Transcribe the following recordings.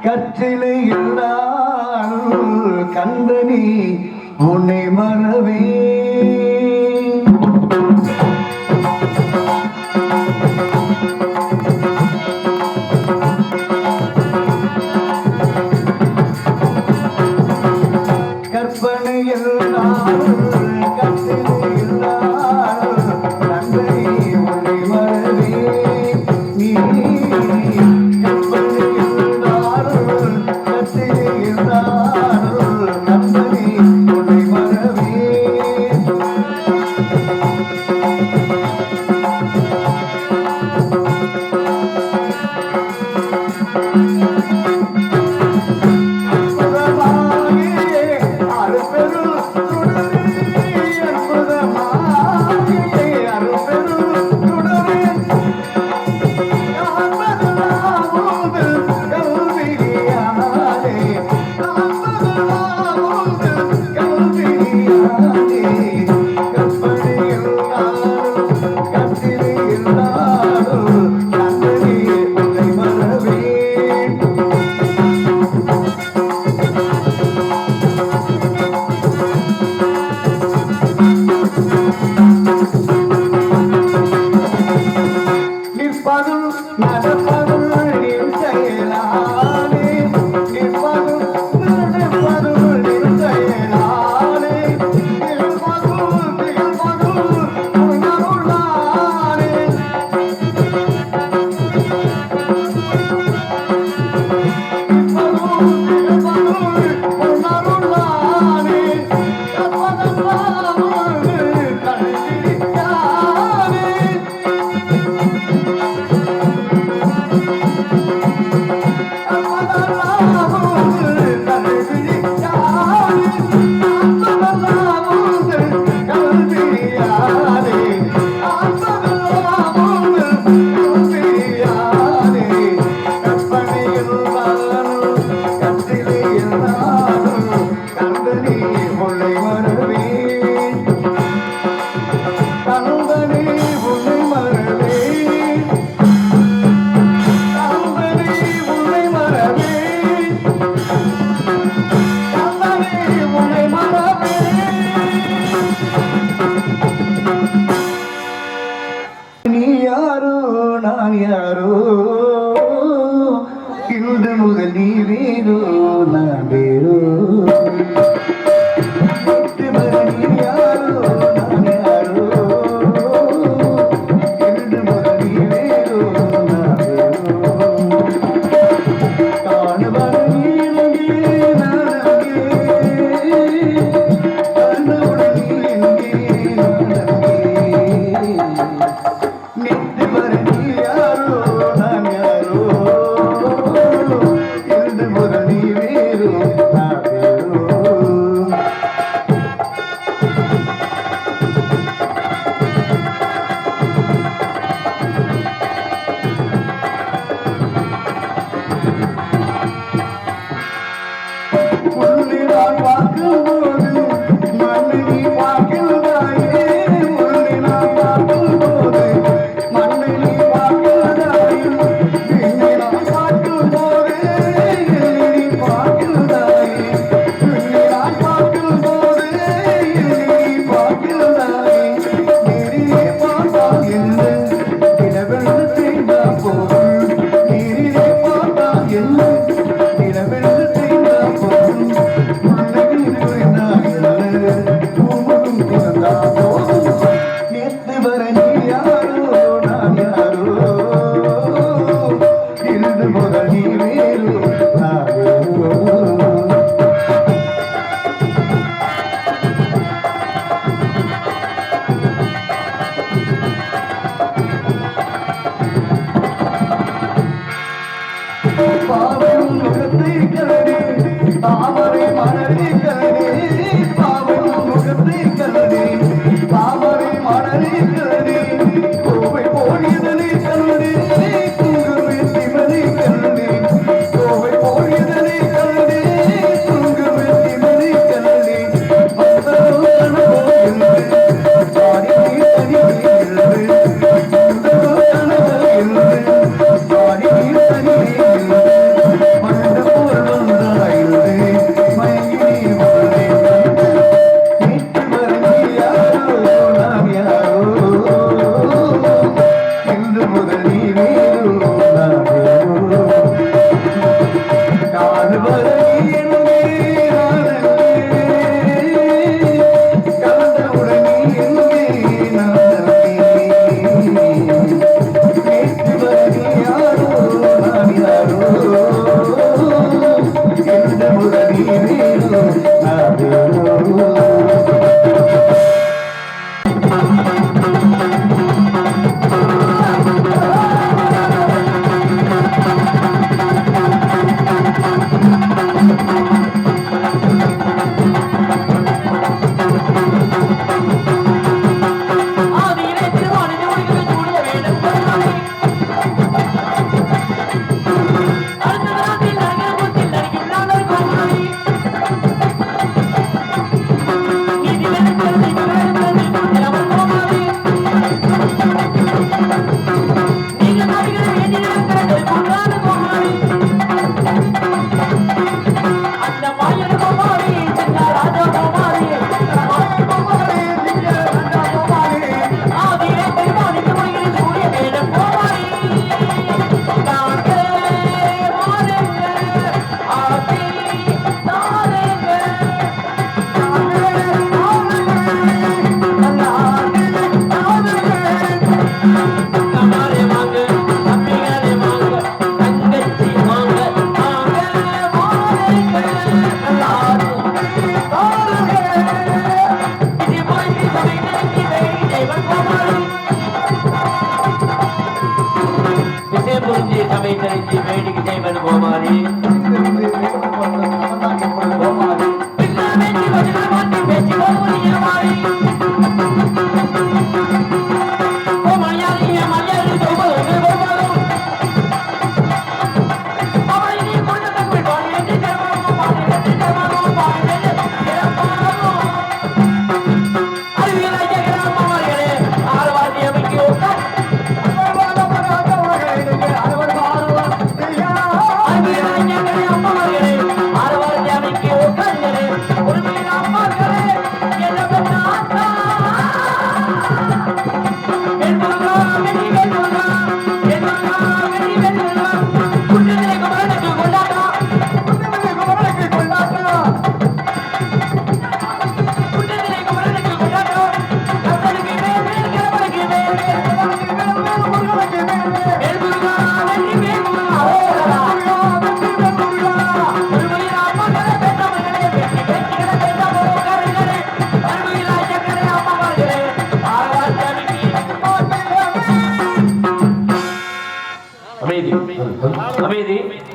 கற்றிலை கந்தனி உன்னை மறவே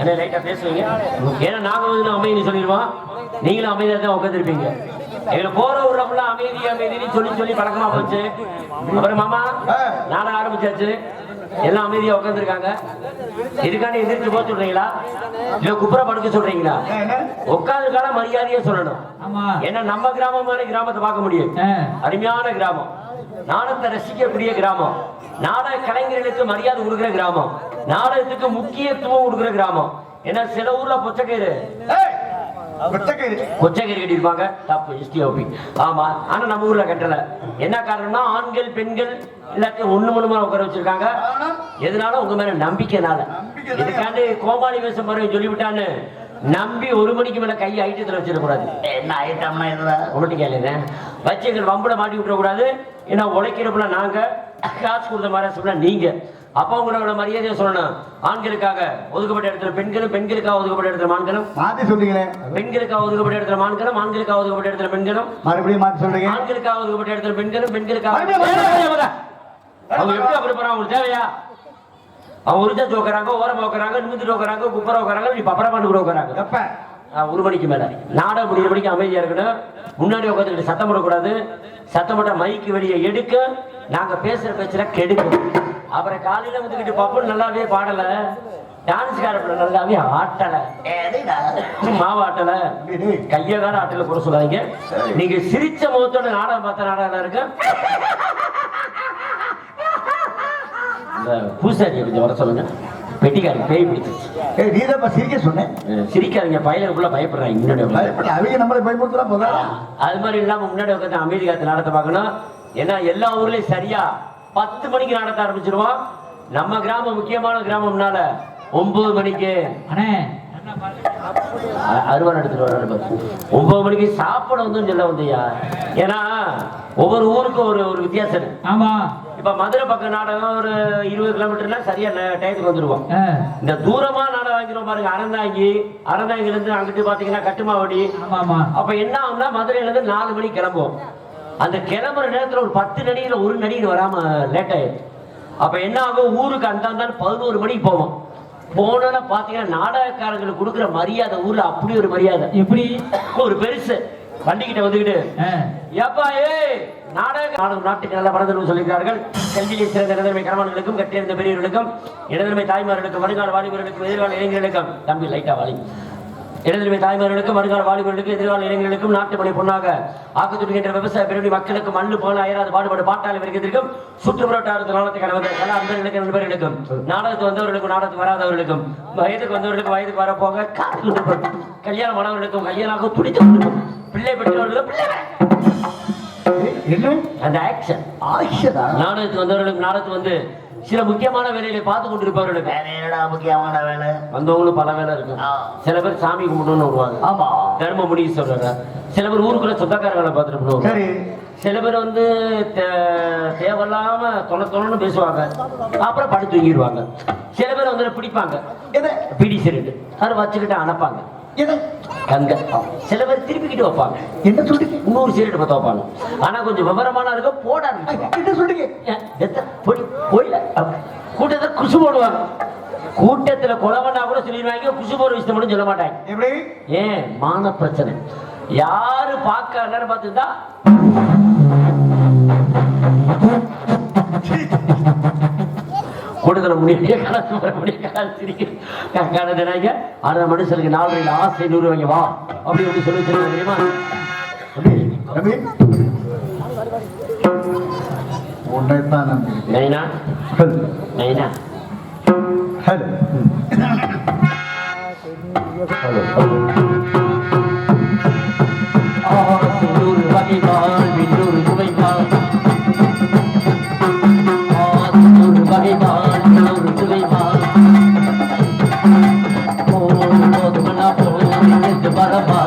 என்ன லைட்டா பேசுவீங்க. ஏன்னா நாங்க வந்து அமைதின்னு சொல்லிடுவோம், நீங்களும் அமைதியா தான் உட்காந்துருப்பீங்க. எங்களை போற ஊர்ல அமைதி அமைதின்னு சொல்லி சொல்லி பழக்கமா போச்சு. அப்புறம் மாமா நாடகம் ஆரம்பிச்சாச்சு, எல்லாம் அமைதியா உட்காந்துருக்காங்க. இதுக்காண்டி எதிர்த்து போக சொல்றீங்களா இல்ல குப்புற படுக்க சொல்றீங்களா? உட்காந்துருக்கான மரியாதையா சொல்லணும். ஏன்னா நம்ம கிராமமான கிராமத்தை பார்க்க முடியும். அருமையான கிராமம், நாடகத்தை ரசிக்கக்கூடிய கிராமம், நாடக கலைஞர்களுக்கு மரியாதை கொடுக்குற கிராமம், நாடகத்துக்கு முக்கியத்துவம் கொடுக்குற கிராமம். ஏன்னா சில ஊர்ல பொச்சக்கயிறு கட்டிருப்பாங்க, தப்பு எஸ்டிஓபி. ஆமா, ஆனா நம்ம ஊர்ல கட்டல. என்ன காரணம்னா ஆண்கள் பெண்கள் எல்லாத்தையும் ஒண்ணு உட்கார வச்சிருக்காங்க. எதனால? உங்க மேல நம்பிக்கைனால. இதுக்காண்டு கோமாளி வேஷம் மாதிரி சொல்லிவிட்டான்னு நம்பி 1 மணிக்கு மேல கையை ஐட்டத்துல வச்சிடக்கூடாது. என்ன ஐட்டம்னா உங்கள்கிட்ட கேளுங்க, வச்சு எங்களை வம்புல மாட்டி விட்டுற கூடாது. ஏன்னா உழைக்கிறப்பல நாங்க, காசு கொடுத்த மாதிரி சொல்ல நீங்க. அப்ப உங்களோட மரியாதையை சொல்லணும். ஆண்களுக்காக ஒதுக்கப்பட்ட இடத்துல பெண்களும், பெண்களுக்காக ஒதுக்கப்பட்ட இடத்துல ஆண்களும். மாத்தி சொல்றீங்களே, பெண்களுக்காக ஒதுக்கப்பட்ட இடத்துல ஆண்களும், ஆண்களுக்காக ஒதுக்கப்பட்ட இடத்துல பெண்களும். மறுபடியும் மாத்தி சொல்றீங்க. ஆண்களுக்காக ஒதுக்கப்பட்ட இடத்துல பெண்களும், பெண்களுக்காக. அவங்க எப்படி அப்படி போறாங்க? அவங்களுக்கு தேவையா? அவங்க உரிச்சா தோக்குறாங்க, ஓரமா உட்கறாங்க, நிமிந்து தோக்குறாங்க, குப்பரை உட்கறாங்க, இப்ப அப்புறம் பண்ணி கூட உட்கறாங்க. 1 மணிக்கு மேல நாடகம் முடிகிற மணிக்கு அமைதியா இருக்கணும். முன்னாடி உட்காந்துட்டு சத்தம் போடக்கூடாது. சத்தம் போட்ட மைக்கு வெளியே எடுக்க, நாங்க பேசுற பேச்சுல கெடுக்கும். அப்புறம் காலையில வந்துகிட்டு பாப்போம் நல்லாவே பாடல, டான்ஸ் காரப்பட நல்லாவே ஆட்டல, மாவு ஆட்டல, கைய கால ஆட்டல கூட சொல்லாதீங்க. நீங்க சிரிச்ச முகத்தோட நாடகம் பார்த்த நாடகம் இருக்கு. பூசாரி கொஞ்சம் வர சொல்லுங்க. பெட்டிக்காரி பேய் பிடிச்சிருச்சு. நீதான் சிரிக்க சொன்னேன். சிரிக்காதீங்க, பயிலுக்குள்ள பயப்படுறாங்க. முன்னாடி அவங்க நம்மளை பயப்படுத்துறா போதா? அது மாதிரி இல்லாம முன்னாடி உட்காந்து அமைதி காத்து நாடகத்தை பார்க்கணும். ஏன்னா எல்லா ஊர்லயும் சரியா 10 மணிக்கு நாடகத்தை ஆரம்பிச்சிருவோம். நம்ம கிராமம் முக்கியமான கிராமம்னால 9 மணிக்கு அருவான் எடுத்துட்டு வர 9 மணிக்கு சாப்பிட வந்து சொல்ல வந்தியா. ஏன்னா ஒவ்வொரு ஊருக்கும் ஒரு வித்தியாசம். ஆமா, இப்ப மதுரை பக்கம் நாடகம் ஒரு 20 கிலோமீட்டர்ல சரியா டயத்துக்கு வந்துருவோம். இந்த தூரமா நாடகம் வாங்கிடுவோம் பாருங்க, அறந்தாங்கில இருந்து அங்கிட்டு பாத்தீங்கன்னா கட்டுமாவடி. அப்ப என்ன ஆகும்னா மதுரையில இருந்து 4 மணிக்கு கிளம்புவோம். அந்த கிளம்புற நேரத்துல ஒரு 10 நடிகர் 1 நடிகர் வராம லேட் ஆயிடும். அப்ப என்ன ஆகும், ஊருக்கு அந்த 11 மணிக்கு போவோம். போனோன்னு பாத்தீங்கன்னா நாடகக்காரங்களுக்கு கொடுக்குற மரியாதை ஊர்ல அப்படி ஒரு மரியாதை. எப்படி ஒரு பெருசு வண்டிகிட்ட வந்துகிட்டு ஏப்பா நாட்டுக்கு நல்ல பணம் சொல்லியிருக்கிறார்கள். கல்வியை சிறந்த இடதுமை கணவன்களுக்கும், கட்டியிருந்த பெரியவர்களுக்கும், இடதுமை தாய்மார்களுக்கும், வருங்கால வாலிபர்களுக்கும், எதிர்கால இளைஞர்களுக்கும், தம்பி லைட்டா வாலி, இடதுமை தாய்மார்களுக்கும், வருங்கால வாலிபர்களுக்கும், எதிர்கால இளைஞர்களுக்கும், நாட்டு மொழி பொண்ணாக ஆக்கத்துடுகின்ற விவசாய பெருமை மக்களுக்கும், மண்ணு போல அயராது பாடுபாடு பாட்டாளி வருகிறதுக்கும், சுற்றுப்புறட்டாரத்து நாளத்தை கடந்த கல அன்பர்களுக்கும், நண்பர்களுக்கும், நாடகத்துக்கு வந்தவர்களுக்கும், நாடகத்துக்கு வராதவர்களுக்கும், வயதுக்கு வந்தவர்களுக்கும், வயதுக்கு வரப்போக காத்து கல்யாணம் ஆனவர்களுக்கும், கல்யாணம் துடித்து பிள்ளை பெற்றவர்களுக்கும், அந்த ஆக்ஷன் நாடகத்துக்கு வந்தவர்களுக்கு, நாடகத்துக்கு வந்து சில முக்கியமான வேலைகளை பார்த்து கொண்டிருப்பவர்களுக்கு முக்கியமான வேலை வந்தவங்களும் பல வேலை இருக்கும். சில பேர் சாமி கும்பிடணும்னு வருவாங்க. ஆமா, தர்ம முடிவு சொல்றாங்க. சில பேர் ஊருக்குள்ள சொந்தக்கார வேலை பார்த்துட்டு போடுவாங்க. சில பேர் வந்து தேவையில்லாம தொலைன்னு பேசுவாங்க, அப்புறம் படுத்து தூங்கிடுவாங்க. சில பேர் வந்து பிடிப்பாங்க, பிடி சிரிட்டு அதை வச்சுக்கிட்டு அனுப்பாங்க. கங்க சில பேர் திருப்பிக்கிட்டு வைப்பாங்க. என்ன சொல்றீங்க? 100 சீரட்டு பத்த வைப்பாங்க. ஆனா கொஞ்சம் விவரமான இருக்க போடாது சொல்றீங்க. கூட்டத்தை குசு போடுவாங்க. கூட்டத்துல கொலவனா கூட சொல்லிடுவாங்க, குசு போற விஷயம் மட்டும் சொல்ல மாட்டாங்க. எப்படி? ஏன் மான பிரச்சனை. யாரு பார்க்க எல்லாரும் பார்த்துட்டா கூட்டத்துல முடிய சிரிக்கிறாங்க. ஆனா மனுஷனுக்கு 4 ஆசை 100 வாங்க வா அப்படி எப்படி சொல்லி தெரியுமா? நைனா நைனா ஹலோ ஆசை 100 வகைவாள் இன்னொரு சுவைவாள், ஆசை 100 வகைவாள் இன்னொரு சுவைவாள், போதுமனா போது வரவா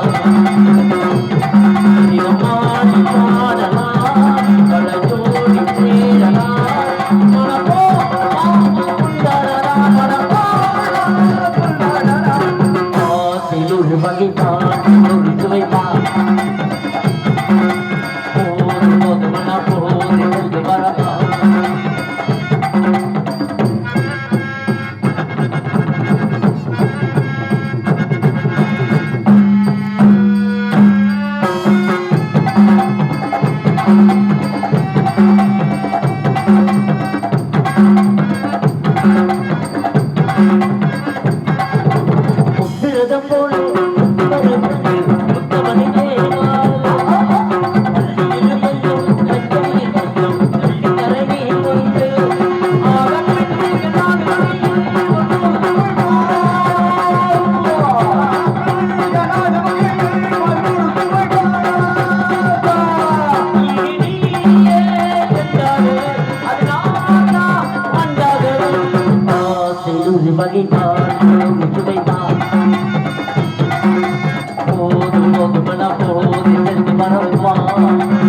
என்ன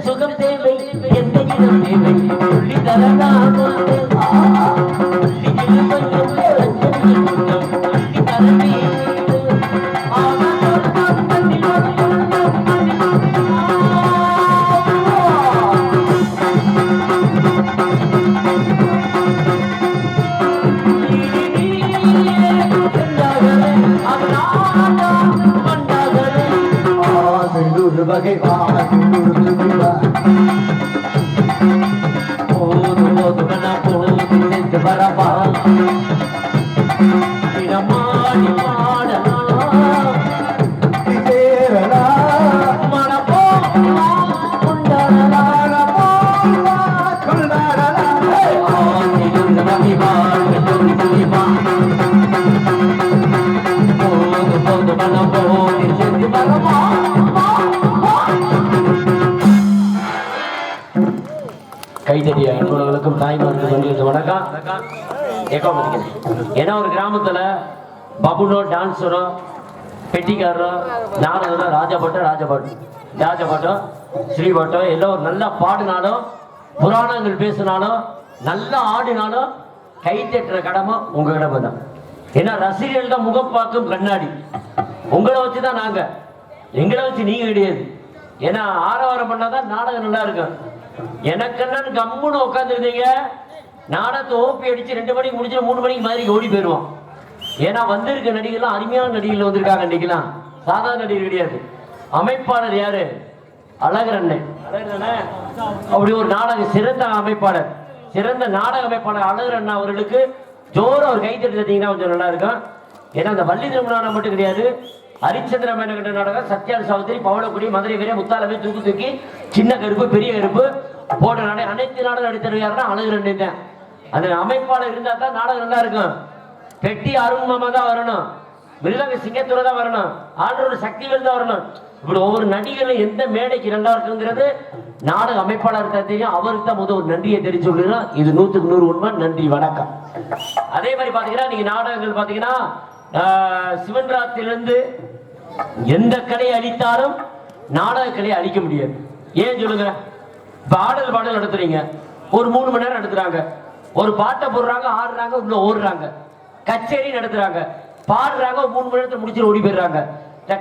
சுகம் தேவை எந்த இடம் தேவை சொல்லி தரலாமா வகை போது வரப்பா இடமாடி பாடலாம் மனப்போ கைதடிய அன்பர்களுக்கும் தாய்மார்களுக்கும் வணக்கம். ஏன்னா ஒரு கிராமத்துல பபுனோ டான்ஸரோ பெட்டிக்காரரோ நாரதரோ ராஜபட்டம் ஸ்ரீபட்டம் எல்லாம் ஒரு நல்லா பாடினாலும் புராணங்கள் பேசினாலும் நல்லா ஆடினாலும் கை தட்டுற கடமை உங்க கடமை தான். ஏன்னா ரசிகர்கள் தான் முகம் பார்க்கும் கண்ணாடி. உங்களை வச்சுதான் நாங்க, எங்களை வச்சு நீங்க கிடையாது. ஏன்னா ஆரவாரம் பண்ணாதான் நாடகம் நல்லா இருக்கும். எனக்கு என்னன்னு கம்முன்னு உட்காந்துருந்தீங்க, நாடகத்தை ஓப்பி அடிச்சு 2 மணிக்கு முடிச்சு 3 மணிக்கு மாதிரி ஓடி போயிடுவோம். ஏன்னா வந்திருக்க நடிகர்லாம் அருமையான நடிகர்கள் வந்திருக்காங்க. இன்னைக்கெல்லாம் சாதாரண நடிகர் கிடையாது. அமைப்பாளர் யாரு? அழகர் அண்ணன். அப்படி ஒரு நாடக சிறந்த அமைப்பாளர், சிறந்த நாடக அமைப்பாளர் அழகர் அண்ணா அவர்களுக்கு ஜோர ஒரு கைத்தட்டி தட்டீங்கன்னா கொஞ்சம் நல்லா இருக்கும். ஏன்னா அந்த வள்ளி திரும்ப நாடகம் மட்டும் கிடையாது, ஹரிச்சந்திர மேனகண்ட நாடகம், சத்யால் சாவித்திரி, பவளக்குடி, மதுரை வீரே, முத்தாலமே, தூக்கி சின்ன கருப்பு பெரிய கருப்பு போட்ட நாடகம் அனைத்து நாடகம் நடித்தவர் யாருன்னா அழகர் அண்ணன் தான். அந்த அமைப்பாளர் இருந்தா தான் நாடகம் நல்லா இருக்கும். பெட்டி அருண் மாமா தான் வரணும், மிருதங்க சிங்கத்துறை தான் வரணும், ஆண்டோட சக்திகள் தான் வரணும். இப்படி ஒவ்வொரு நடிகர்களும் எந்த மேடைக்கு நல்லா இருக்குங்கிறது நாடக அமைப்பாளர் தான் தெரியும். அவருக்கு தான் முதல் ஒரு நன்றியை தெரிஞ்சு சொல்லிடுறோம். இது 100க்கு 100 உண்மை. நன்றி, வணக்கம். அதே மாதிரி பாத்தீங்கன்னா நீங்க நாடகங்கள் பாத்தீங்கன்னா சிவன் ராத்திரிலிருந்து எந்த கலையை அழித்தாலும் நாடக கலையை அழிக்க முடியாது. ஏன் சொல்லுங்க? இப்ப பாடல் நடத்துறீங்க, ஒரு 3 மணி நேரம் நடத்துறாங்க, ஒரு பாட்டை போடுறாங்க, ஆடுறாங்க, உள்ள ஓடுறாங்க. கச்சேரி நடத்துறாங்க, பாடுறாங்க, 3 மணி நேரத்தில் முடிச்சு ஓடி போயிடுறாங்க.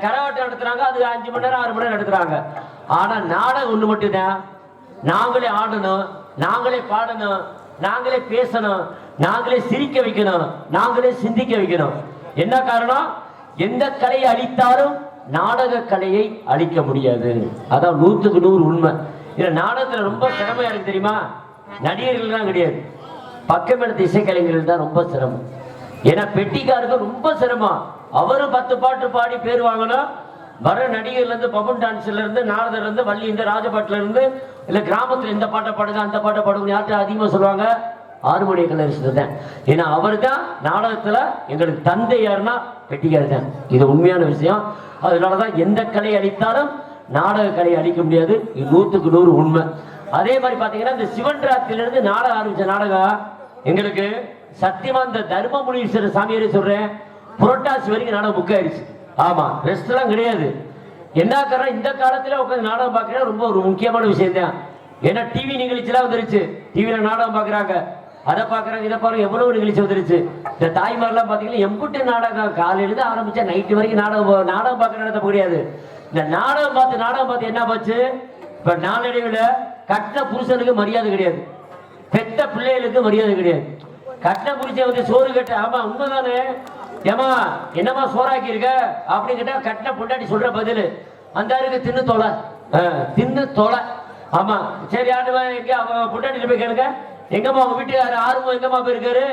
கரகாட்டம் நடத்துறாங்க, அது 5 மணி நேரம் 6 மணி நேரம் நடத்துறாங்க. ஆனா நாடகம் ஒண்ணு மட்டும்தான், நாங்களே ஆடணும், நாங்களே பாடணும், நாங்களே பேசணும், நாங்களே சிரிக்க வைக்கணும், நாங்களே சிந்திக்க வைக்கணும். என்ன காரணம்? எந்த கலையை அழித்தாலும் நாடக கலையை அழிக்க முடியாது. அதான் 100க்கு 100 உண்மை. இதுல நாடகத்துல ரொம்ப சிரமம் யாருக்கு தெரியுமா? நடிகர்கள் தான் கிடையாது, பக்கம் எடுத்த இசைக்கலைஞர்கள் தான் ரொம்ப சிரமம். ஏன்னா பெட்டிக்காருக்கு ரொம்ப சிரமம். அவரும் 10 பாட்டு பாடி பேர் வாங்கணும். வர நடிகர்ல இருந்து, பபன் டான்ஸ்ல இருந்து, நாரதர்ல இருந்து, வள்ளி இந்த ராஜபாட்டுல இருந்து, இல்ல கிராமத்துல இந்த பாட்டை பாடுங்க அந்த பாட்டை பாடுங்க, யார்கிட்ட அதிகமா சொல்லுவாங்க? ஆறுமணிய கலரிசன் தான். ஏன்னா அவர் தான் நாடகத்துல எங்களுக்கு தந்தை. யாருன்னா பெட்டிக்கார் தான். இது உண்மையான விஷயம். அதனாலதான் எந்த கலையை அழித்தாலும் நாடக கலையை அழிக்க முடியாது. இது 100க்கு 100 உண்மை. அதே மாதிரி பாத்தீங்கன்னா இந்த சிவன் ராத்திரிலிருந்து நாடகம் ஆரம்பிச்ச நாடகம் எங்களுக்கு சத்தியமா இந்த தர்மமுனீஸ்வரர் சாமியாரே சொல்றேன், புரட்டாசி வரைக்கும் நாடகம் புக் ஆயிடுச்சு. ஆமா, ரெஸ்ட் எல்லாம் கிடையாது. என்ன காரணம்? இந்த காலத்துல உட்காந்து நாடகம் பாக்குறது ரொம்ப ஒரு முக்கியமான விஷயம் தான். ஏன்னா டிவி நிகழ்ச்சியெல்லாம் வந்துருச்சு, டிவியில நாடகம் பாக்குறாங்க, அதை பாக்குறாங்க, இதை பாருங்க, எவ்வளவு நிகழ்ச்சி வந்துருச்சு. இந்த தாய்மாரெல்லாம் பாத்தீங்கன்னா எம்புட்டு நாடகம் காலையில ஆரம்பிச்சா நைட்டு வரைக்கும் நாடகம் பார்க்க நடத்த முடியாது. இந்த நாடகம் பார்த்து என்ன போச்சு? இப்ப நாளடைவில் கட்டின புருஷனுக்கு மரியாதை கிடையாது, பெத்த பிள்ளைகளுக்கு மரியாதை கிடையாது. கட்டின புருஷன் வந்து சோறு கட்ட, ஆமா உண்மைதானே, ஏமா என்னமா சோறாக்கி இருக்க அப்படின்னு கேட்டா கட்டின பொண்டாட்டி சொல்ற பதில் அந்த தின்னு தொலை. ஆமா சரி, ஆண்டு எங்க அவங்க பொண்டாட்டி போய் கேளுங்க, எங்கம்மா உங்க வீட்டுக்காரு ஆர்வம் எங்கம்மா போயிருக்காரு?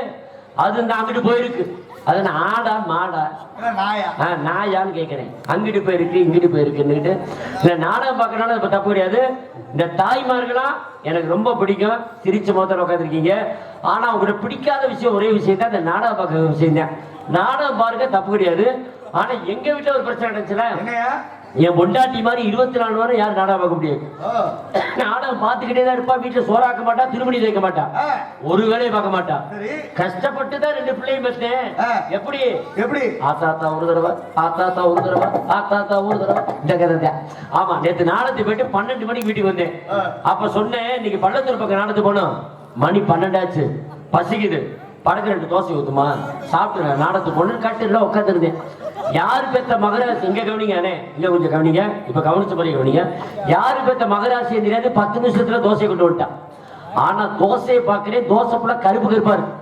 அது இந்த அங்கிட்டு போயிருக்கு. அது நான் ஆடா மாடா நாயா நாயான்னு கேட்கிறேன். அங்கிட்டு போயிருக்கு இங்கிட்டு போயிருக்குன்னுட்டு இந்த நாடகம் பார்க்கறனால இப்ப தப்பு கிடையாது. இந்த தாய்மார்களா எனக்கு ரொம்ப பிடிக்கும். சிரிச்ச முகத்தில் உட்காந்துருக்கீங்க. ஆனா உங்களுக்கு பிடிக்காத விஷயம் ஒரே விஷயம் தான், இந்த நாடகம் பார்க்க விஷயம் தான். நாடகம் பாருங்க தப்பு கிடையாது. ஆனா எங்க வீட்டுல ஒரு பிரச்சனை நடந்துச்சுல, என் பொண்டாட்டி மாதிரி 24 வாரம் யாரும் நாடகம் பார்க்க முடியாது. நாடகம் பார்த்துக்கிட்டே தான் இருப்பா. வீட்டுல சோறாக்க மாட்டா, திருமணி தேய்க்க மாட்டா, ஒரு வேலையை பார்க்க மாட்டா. கஷ்டப்பட்டு தான் 2 பிள்ளையும் பெற்றேன். எப்படி எப்படி ஆத்தாத்தா ஒரு தடவை, ஆத்தாத்தா ஒரு தடவை, ஆத்தாத்தா ஒரு தடவை, இந்த கதை தான். ஆமா, நேத்து நாடகத்துக்கு போயிட்டு 12 மணிக்கு வீட்டுக்கு வந்தேன். அப்ப சொன்னேன், இன்னைக்கு பள்ளத்தூர் பக்கம் நாடகத்துக்கு போனோம். மணி 12 ஆச்சு, பசிக்குது, படக்கு 2 தோசை ஊத்துமா, சாப்பிட்டு நாடகத்துக்கு பொண்ணு கட்டுல உட்காந்துருந்தேன். யாரு பெத்த மகராசி இங்க கவனிங்க, இங்க கொஞ்சம் கவனிங்க, இப்ப கவனிச்ச மாதிரி கவனிங்க. யாரு பெத்த மகராசி தெரியாது, 10 நிமிஷத்துல தோசை கொண்டு வந்துட்டான். ஆனா தோசையை பாக்குறேன், தோசை ஃபுல்லா கருப்பு கருப்பா இருக்கு.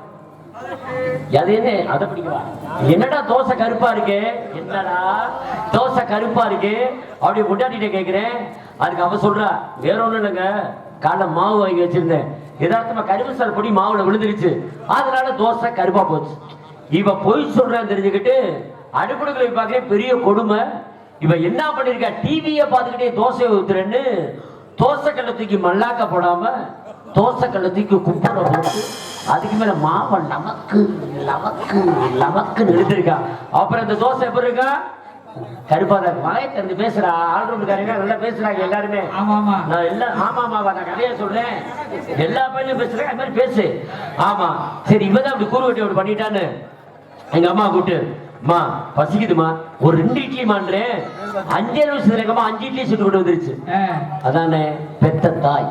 அது என்ன அதை பிடிக்கவா? என்னடா தோசை கருப்பா இருக்கு, என்னடா தோசை கருப்பா இருக்கு அப்படி கொண்டாடிட்ட கேக்குறேன். அதுக்கு அவ சொல்றா, வேற ஒண்ணு இல்லைங்க, காலைல மாவு வாங்கி வச்சிருந்தேன், யதார்த்தமா கரும்புசால் பொடி மாவுல விழுந்துருச்சு, அதனால தோசை கருப்பா போச்சு. இவ பொய் சொல்றான்னு தெரிஞ்சுக்கிட்டு அடுப்படுகளை பார்க்க பெரிய கொடுமை. இவ என்ன பண்ணிருக்கா, டிவியை பார்த்துக்கிட்டே தோசை ஊத்துறேன்னு தோசை கல்ல தூக்கி மல்லாக்க போடாம தோசை கல்ல தூக்கி குப்பரை போட்டு அதுக்கு மேல மாவை நமக்கு லமக்கு லமக்குன்னு எடுத்திருக்கா. அப்புறம் இந்த தோசை எப்படி இருக்கா, கருப்பாத மகை திறந்து பேசுறா. ஆல்ரவுண்டுக்காரங்க நல்லா பேசுறாங்க எல்லாருமே. நான் எல்லாம் ஆமாமாவா, நான் கதையா சொல்றேன், எல்லா பையனும் பேசுறேன், அது மாதிரி பேசு. ஆமா சரி, இவதான் அப்படி கூறு வெட்டி அப்படி பண்ணிட்டான்னு எங்க அம்மா கூப்பிட்டு, மா பசிக்குதுமா, ஒரு 2 இட்லி மான்றேன். 5 நிமிஷத்துல எங்க அம்மா 5 இட்லி சுட்டு கொண்டு வந்துருச்சு. அதானே பெத்த தாய்.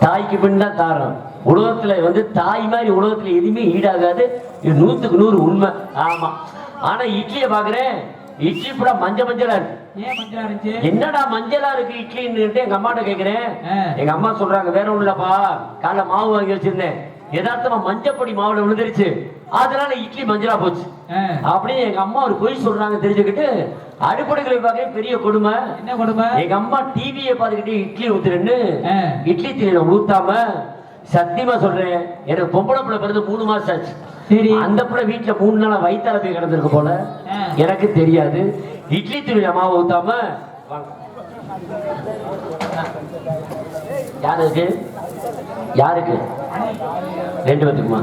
தாய்க்கு பின் தான் தாரம். உலகத்துல தாய் மாதிரி உலகத்துல எதுவுமே ஈடாகாது. இது 100க்கு 100 உண்மை. ஆமா. ஆனா இட்லியை பாக்குறேன், இட்லி பூரா மஞ்சளா இருக்கு. என்னடா மஞ்சளா இருக்கு இட்லின்னு எங்க அம்மாட்ட கேக்குறேன். எங்க அம்மா சொல்றாங்க, வேற ஒண்ணு இல்லப்பா, காலைல மாவு வாங்கி வச்சிருந்தேன், யதார்த்தமா மஞ்சப்பொடி மாவுல விழுந்துருச்சு, அதனால இட்லி மஞ்சளா போச்சு அப்படின்னு எங்க அம்மா ஒரு பொய் சொல்றாங்க. தெரிஞ்சுக்கிட்டு அடுப்படைகளை பார்க்க பெரிய கொடுமை. என்ன கொடுமை? எங்க அம்மா டிவியை பார்த்துக்கிட்டு இட்லி ஊத்துறேன்னு இட்லி தீனில ஊத்தாம, சத்தியமா சொல்றேன், எனக்கு பொம்பளை பிள்ளை பிறந்து 3 மாசம் ஆச்சு. சரி, அந்த பிள்ளை வீட்டுல 3 நாளா வயிற்றால போய் கிடந்திருக்கு போல, எனக்கு தெரியாது. இட்லி தீனில மாவு ஊத்தாம யாருக்கு யாருக்கு 2 பேத்துக்குமா?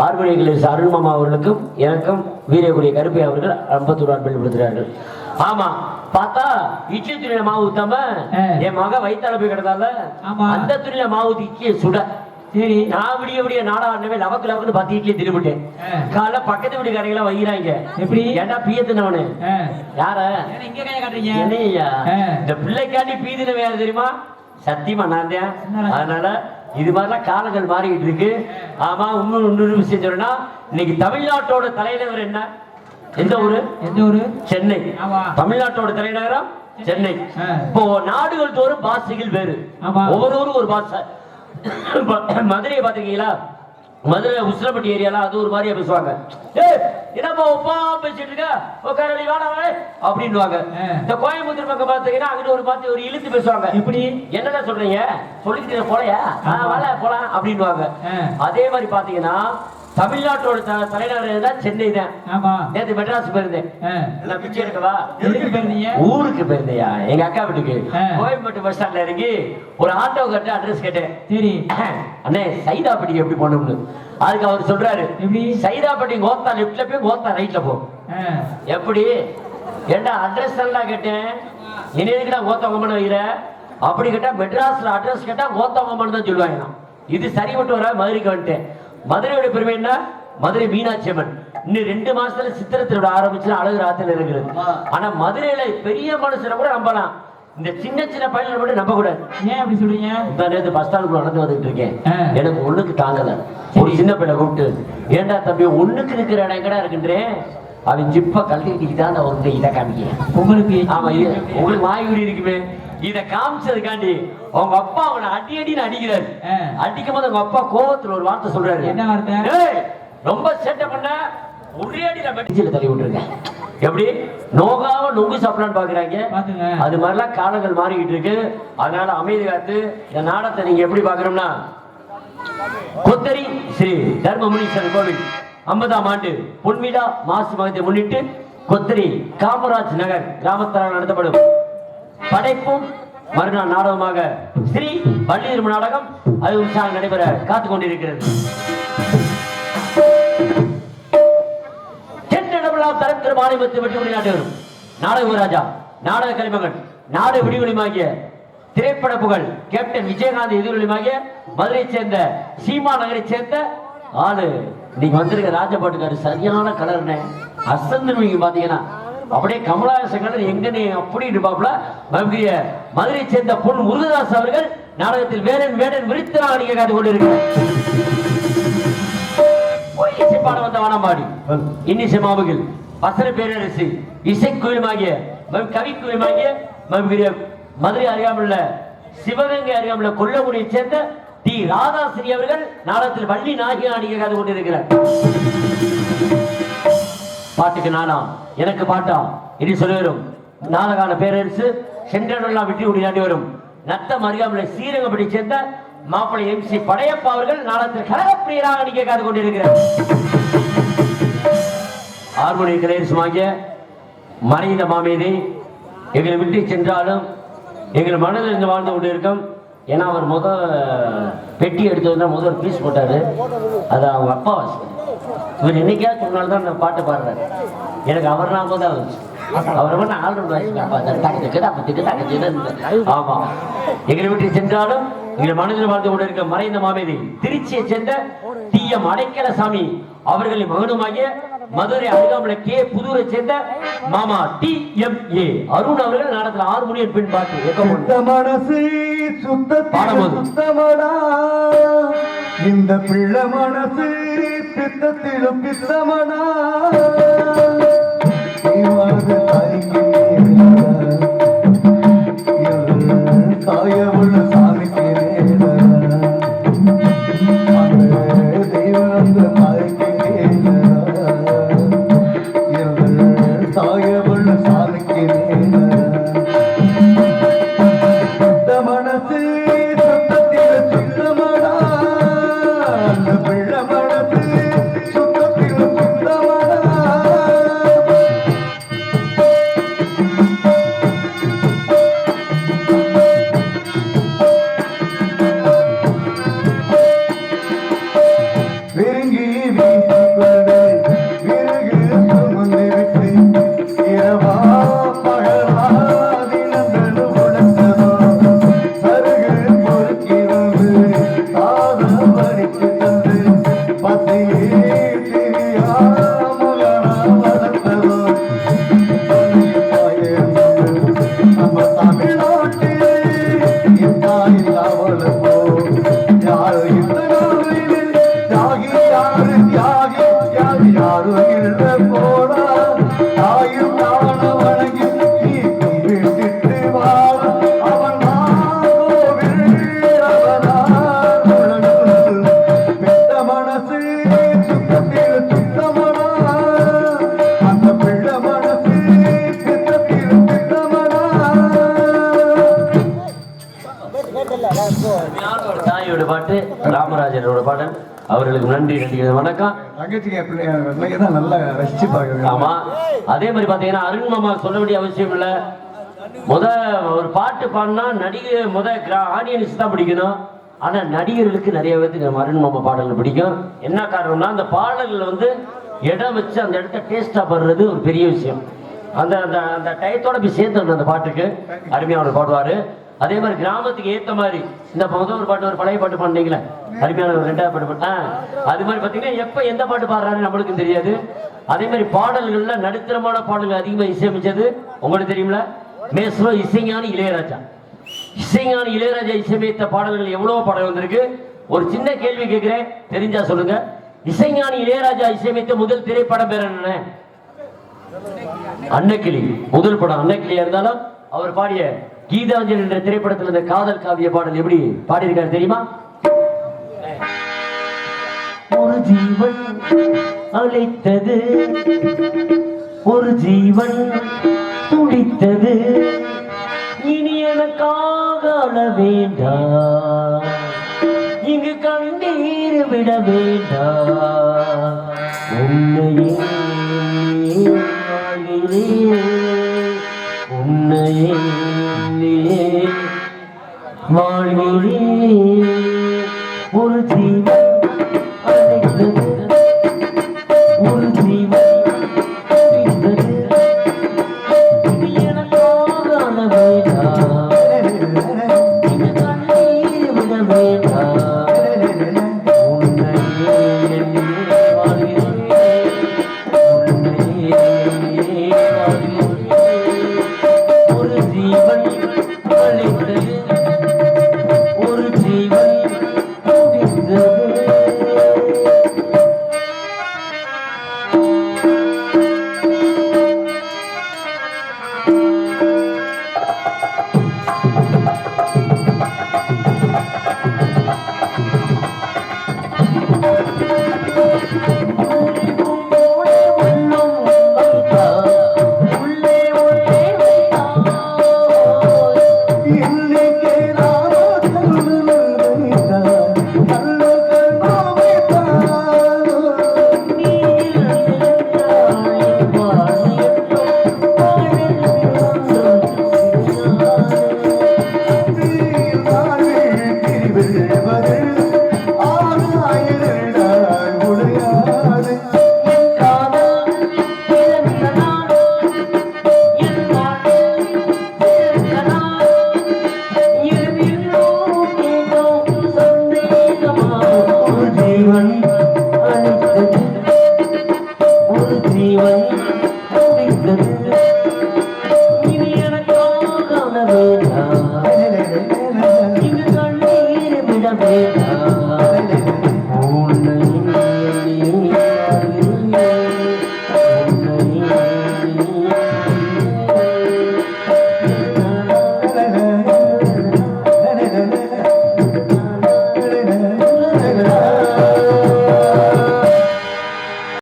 ஆர்வணிகள் அருண்மாமா அவர்களுக்கும் எனக்கும் வீரக்குடிய கருப்பை அவர்கள் 51 ரூபாய் வெளிப்படுத்துறார்கள். ஆமா, பார்த்தா இட்லி துணியில மாவு ஊத்தாம என் மக வயிற்றால போய் கிடந்தால அந்த துணியில மாவு ஊத்தி இட்லியை சுட. சரி, நான் விடிய நாடாண்டவே லவக்கு லவக்குன்னு 10 இட்லியை திரும்பிட்டேன். காலைல பக்கத்து வீட்டுக்காரங்க வைக்கிறாங்க, எப்படி ஏண்டா பீயத்தினவனு யார என்னையா இந்த பிள்ளைக்காண்டி பீதின வேற தெரியுமா? சத்தியமா நான் தான். அதனால இது மாதிரிலாம் காலங்கள் மாறிக்கிட்டு இருக்கு. ஆமா, இன்னொரு விஷயம் சொல்லணும்னா, இன்னைக்கு தமிழ்நாட்டோட தலைநகர் என்ன? எந்த ஊரு? சென்னை. தமிழ்நாட்டோட தலைநகரம் சென்னை. இப்போ நாடுகள் தோறும் பாஷைகள் வேறு, ஒவ்வொரு ஊரும் ஒரு பாஷை. மதுரையை பாத்திருக்கீங்களா? மதுரை உசிலப்பட்டி ஏரியால அது ஒரு மாதிரியா பேசுவாங்க. என்னப்பா ஒப்பா பேசிட்டு இருக்க, உட்காரடி வாடா அப்படின்னுவாங்க. இந்த கோயம்புத்தூர் பக்கம் பாத்தீங்கன்னா அங்கிட்டு ஒரு பார்த்து ஒரு இழுத்து பேசுவாங்க. இப்படி என்னடா சொல்றீங்க, சொல்லிக்கிட்டு போலையா, வாழ போலாம் அப்படின்னுவாங்க. அதே மாதிரி பாத்தீங்கன்னா தமிழ்நாட்டோட தலைநகர் சென்னை தான். நேற்று மெட்ராஸ் போயிருந்தேன். பிச்சை எடுக்கவா? ஊருக்கு போயிருந்தையா, எங்க அக்கா வீட்டுக்கு. கோயம்பேட்டு பஸ் ஸ்டாண்ட்ல இறங்கி ஒரு ஆட்டோ கட்ட அட்ரஸ் கேட்டேன். சரி அண்ணே, சைதாப்பட்டிக்கு எப்படி போகணும்னு. அதுக்கு அவர் சொல்றாரு, சைதாப்பட்டி கோத்தா லெப்ட்ல போய் கோத்தா ரைட்ல போ. எப்படி ஏண்டா அட்ரஸ் எல்லாம் கேட்டேன், என்ன கோத்தா கொம்பன் வைக்கிற அப்படி கேட்டா, மெட்ராஸ்ல அட்ரஸ் கேட்டா கோத்தா கொம்பன் தான் சொல்லுவாங்க. இது சரி விட்டு வர மதுரைக்கு வந்துட்டேன். மதுரையோட பெருமை என்ன? மதுரை மீனாட்சி அம்மன் இன்னும் 2 மாசத்துல சித்திரை திருவிழா ஆரம்பிச்சு அழகு ராத்திரில இருக்கிறது. ஆனா மதுரையில பெரிய மனுஷனை கூட நம்பலாம், இந்த சின்ன பையனை மட்டும் நம்ப கூடாது. ஏன் அப்படி சொல்றீங்க? நேற்று பஸ் ஸ்டாண்டுக்குள்ள நடந்து வந்துட்டு இருக்கேன், எனக்கு ஒண்ணுக்கு தாங்கல. ஒரு சின்ன பையனை கூப்பிட்டு, ஏண்டா தம்பி ஒண்ணுக்கு இருக்கிற இடம் எங்கடா இருக்குன்றேன். அவன் ஜிப்ப கழட்டிக்கிட்டு தான் வந்து இதை காமிக்க உங்களுக்கு. ஆமா, உங்களுக்கு வாய்குடி இருக்குமே, இத காமிச்சதுக்காண்டி அவங்க அப்பா அவனை அடின்னு அடிக்கிறாரு. அடிக்கும் போது அவங்க அப்பா கோபத்துல ஒரு வார்த்தை சொல்றாரு. என்ன வார்த்தை? ரொம்ப சேட்டை பண்ண ஒரே அடியில மெடிச்சில தள்ளி விட்டுருக்கேன். எப்படி நோகாம நொங்கு சாப்பிடலான்னு பாக்குறாங்க. அது மாதிரிலாம் காலங்கள் மாறிக்கிட்டு இருக்கு. அதனால அமைதி காத்து இந்த நாடத்தை நீங்க எப்படி பாக்குறோம்னா, கொத்தரி ஸ்ரீ தர்மமுனீஸ்வரர் கோவில் 50ஆம் ஆண்டு பொன்விழா மாசி மகத்தை முன்னிட்டு கொத்திரி காமராஜ் நகர் கிராமத்தால் நடத்தப்படும் படைப்பும் மறுநாள் நாடகமாக ஸ்ரீ வள்ளியர் நாடகம் அது உற்சாகம் நடைபெற காத்துக் கொண்டிருக்கிறது. தரத்திற்கு மாநிலத்தை வெற்றி நாட்டு வரும் நாடக ராஜா நாடக கலைமகன் நாடக விடிவெளிமாகிய திரைப்பட புகழ் கேப்டன் விஜயகாந்த் எதிரொலிமாகிய மதுரையை சேர்ந்த சீமா நகரை சேர்ந்த ஆளு நீங்க வந்திருக்க ராஜபாட்டுக்காரு சரியான கலர்னு அசந்து நீங்க பாத்தீங்கன்னா அப்படியே கமலஹாசன் கலர் எங்கன்னு அப்படி இருப்பாப்ல மதுரையை சேர்ந்த பொன் முருகதாஸ் அவர்கள் நாடகத்தில் வேடன் வேடன் விருத்தனாக நீங்க காத்து கொண்டிருக்கிறார். பாட வந்த வானம்பாடி இன்னிசை மாவுகள் வசன பேரரசு இசைக்குயிலுமாகிய கவிக்குயிலுமாகிய மதுரை அறியாமல சிவகங்கை அறியாமல கொல்லக்குடியை சேர்ந்த டி ராதாஸ்ரீ அவர்கள் நாடகத்தில் வள்ளி நாயகி நடிகை காத்து கொண்டிருக்கிறார். பாட்டுக்கு நானா எனக்கு பாட்டா இனி சொல்லி வரும் நாடகான பேரரசு சென்றெல்லாம் வெற்றி உடி நாட்டி வரும் நத்தம் அறியாமல ஸ்ரீரங்கப்படி சேர்ந்த மாப்பிள்ளை MC படையப்பா அவர்கள் நாடகத்தில் கலகப்பிரியராக நடிகை காத்து கொண்டிருக்கிறார். ஹார்மோனிய கலையரசுமாகிய மறைந்த மாமேதை எங்களை விட்டு சென்றாலும் எங்கள் மனதில் இருந்து வாழ்ந்து கொண்டு இருக்கும். ஏன்னா அவர் பெட்டி எடுத்து முதல் பீஸ் போட்டாரு, அது அவங்க அப்பா வாசிக்கிறார். இவர் என்னைக்காவது ஒரு நாள் தான் நான் பாட்டு பாடுறாரு. எனக்கு அவர் நாம தான் வந்துச்சு. அவர் ஆல்ரவுண்ட் ஆமா எங்களை விட்டு சென்றாலும் எங்கள் மனதில் வாழ்ந்து கொண்டு இருக்க மறைந்த மாமேதை திருச்சியை சேர்ந்த TM அடைக்கலசாமி அவர்களின் மகனுமாகிய மதுரை அருகாமல புதூரை சேர்ந்த மாமா TMA அருண் அவர்கள் நாடகத்தில் ஹார்மோனியம் பின் பாட்டு மனசு சுத்தமடா இந்த பிள்ளை மனசு பித்தத்திலும் பித்தமடா தாயவுள்ள சாமிக்கு தாயவுள்ள சாமிக்கு மனசு சுத்தத்தில் சுத்தமடா பிள்ளை மனசு சுத்தத்தில் சுத்தமடா. தாயோட பாட்டு ராமராஜனோட பாடல் அவர்களுக்கு நன்றி நன்றிகள் வணக்கம். நல்லா ரசிச்சு பாக்குறேன். ஆமா அதே மாதிரி பாத்தீங்கன்னா அருண் மாமா சொல்ல வேண்டிய அவசியம் இல்ல. ஒரு பாட்டு பாடினா நடிகை ஆடியன்ஸ் தான் பிடிக்கணும். ஆனா நடிகர்களுக்கு நிறைய பேருக்கு அருண் மாமா பாடல்கள் பிடிக்கும். என்ன காரணம்னா அந்த பாடல்கள் இடம் வச்சு அந்த இடத்த டேஸ்டா பாடுறது ஒரு பெரிய விஷயம். அந்த அந்த டயத்தோட போய் சேர்ந்து அந்த பாட்டுக்கு அருமையான பாடுவாரு. அதே மாதிரி கிராமத்துக்கு ஏத்த மாதிரி இந்த ஒரு பாட்டு ஒரு பழைய பாட்டு பாடுனீங்களே அருமையான ஒரு 2வது பாட்டு அது மாதிரி பாத்தீங்கன்னா எப்ப எந்த பாட்டு பாடுறாரு நம்மளுக்கும் தெரியாது. அதே மாதிரி பாடல்கள்ல நடுத்தரமான பாடல்கள் அதிகமா இசையமைச்சது உங்களுக்கு தெரியுமில மேஸ்ரோ இசைஞானி இளையராஜா. இசைஞானி இளையராஜா இசையமைத்த பாடல்கள் எவ்வளவு பாடல் வந்திருக்கு. ஒரு சின்ன கேள்வி கேட்கிறேன், தெரிஞ்சா சொல்லுங்க. இசைஞானி இளையராஜா இசையமைத்த முதல் திரைப்படம் பேர் என்ன? அன்னக்கிளி. முதல் படம் அன்னக்கிளியா இருந்தாலும் அவர் பாடிய கீதாஞ்சலி என்ற திரைப்படத்தில் இந்த காதல் காவிய பாடல் எப்படி பாடியிருக்காரு தெரியுமா? ஒரு ஜீவன் அழைத்தது, ஒரு ஜீவன் துடித்தது, இனி எனக்காக அழ வேண்டாம், இங்கு கண்ணீர் விட வேண்டாம். உன்னையே வாழ்கிறேன், உன்னையே வாழ்கிறேன், ஒரு ஜீவ